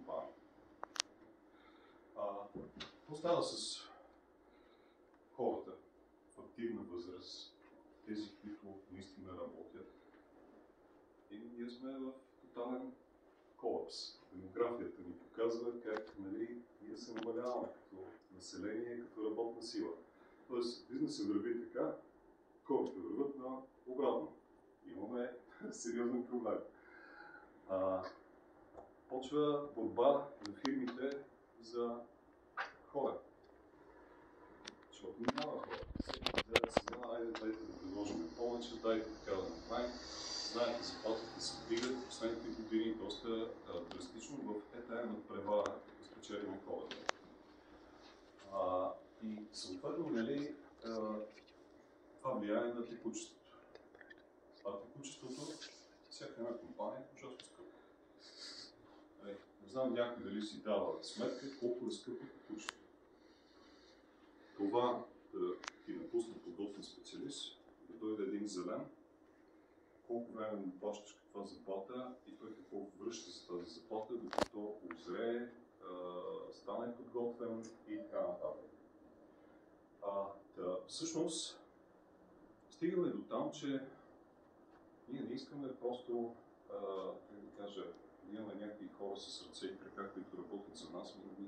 компания. Какво става с хората в активна възраст, тези, които наистина работят? И ние сме в тотален колапс. Демографията ни показва как ние се намаляваме като население, като работна сила. Тоест, бизнесът върви така, хората върват на обратно. Имаме сериозен проблем. Почва борба на фирмите за хора. Защото няма хора. Сега, айде да предложим повече, дайте така да направим. Знаете, заплатите се вдигат в последните години доста драстично в тая надпревара да спечелим хората. И съответно, това влияе на текучеството. Текучеството, всяка една компания е ужасно скъпо. Не знам някой дали си дава сметка колко е скъпо текучеството. Това да ти напусне подготвен специалист, да дойде един зелен, колко време му плащаш каква заплата и той какво връща за тази заплата, докато озрее, стане подготвен и така нататък. Всъщност, стигаме до там, че ние не искаме просто, как да кажа, имаме някакви хора с ръце и крака, които работят за нас,